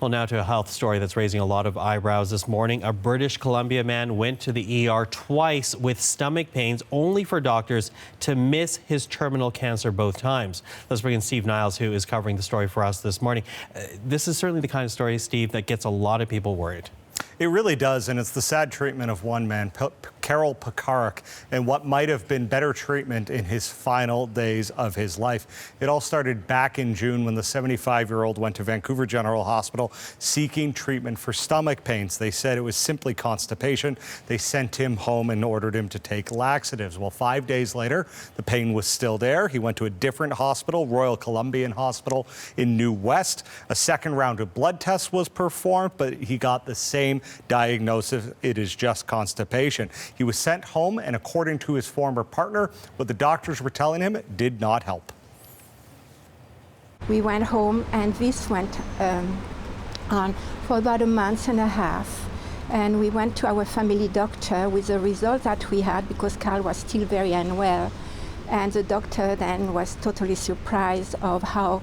Well, now to a health story that's raising a lot of eyebrows this morning. A British Columbia man went to the ER twice with stomach pains, only for doctors to miss his terminal cancer both times. Let's bring in Steve Niles, who is covering the story for us this morning. This is certainly the kind of story, Steve, that gets a lot of people worried. It really does, and it's the sad treatment of one man, Karel Pekarek, and what might have been better treatment in his final days of his life. It all started back in June when the 75-year-old went to Vancouver General Hospital seeking treatment for stomach pains. They said it was simply constipation. They sent him home and ordered him to take laxatives. Well, 5 days later, the pain was still there. He went to a different hospital, Royal Columbian Hospital in New West. A second round of blood tests was performed, but he got the same diagnosis. It is just constipation. He was sent home, and according to his former partner, what the doctors were telling him did not help. We went home, and this went on for about a month and a half. And we went to our family doctor with the result that we had, because Karl was still very unwell. And the doctor then was totally surprised of how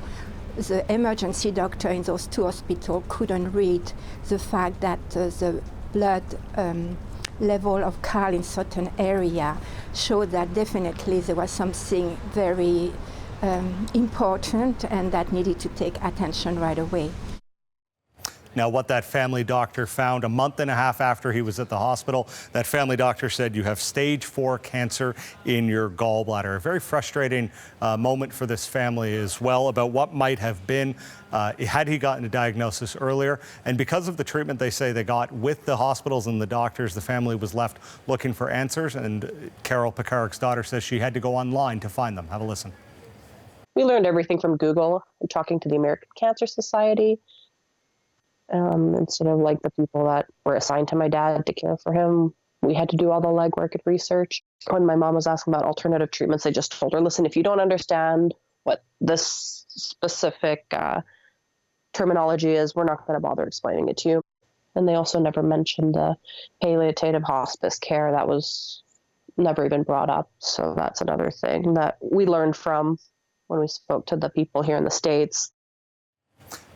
the emergency doctor in those two hospitals couldn't read the fact that the blood level of Karl in certain area showed that definitely there was something very important and that needed to take attention right away. Now, what that family doctor found a month and a half after he was at the hospital, that family doctor said you have stage 4 cancer in your gallbladder. A very frustrating moment for this family as well about what might have been had he gotten a diagnosis earlier. And because of the treatment they say they got with the hospitals and the doctors, the family was left looking for answers. And Karel Pekarek's daughter says she had to go online to find them. Have a listen. We learned everything from Google, talking to the American Cancer Society. Instead of like the people that were assigned to my dad to care for him, we had to do all the legwork and research. When my mom was asking about alternative treatments, I just told her, listen, if you don't understand what this specific terminology is, we're not going to bother explaining it to you. And they also never mentioned palliative hospice care. That was never even brought up. So that's another thing that we learned from when we spoke to the people here in the States.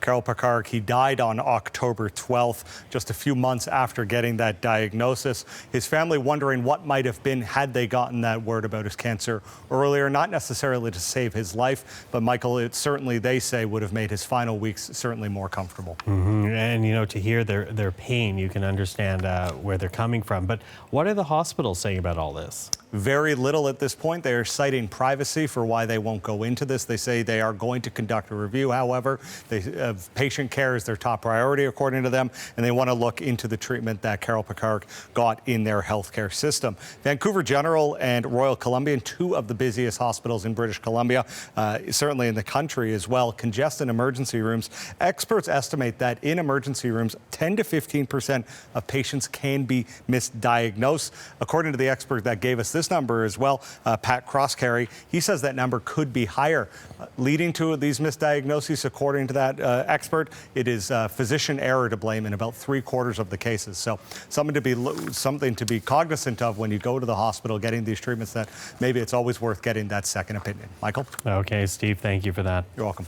Karel Pekarek, he died on October 12th, just a few months after getting that diagnosis. His family wondering what might have been had they gotten that word about his cancer earlier, not necessarily to save his life, but Michael, it certainly, they say, would have made his final weeks certainly more comfortable. And, you know, to hear their pain, you can understand where they're coming from. But what are the hospitals saying about all this? Very little at this point. They are citing privacy for why they won't go into this. They say they are going to conduct a review, however. Patient care is their top priority, according to them, and they want to look into the treatment that Karel Pekarek got in their healthcare system. Vancouver General and Royal Columbian, two of the busiest hospitals in British Columbia, certainly in the country as well, congested emergency rooms. Experts estimate that in emergency rooms, 10 to 15% of patients can be misdiagnosed. According to the expert that gave us this number as well, Pat Crosscarry, he says that number could be higher. Leading to these misdiagnoses, according to that expert, it is physician error to blame in about 3/4 of the cases. So something to be cognizant of when you go to the hospital getting these treatments, that maybe it's always worth getting that second opinion. Michael? Okay, Steve, thank you for that. You're welcome.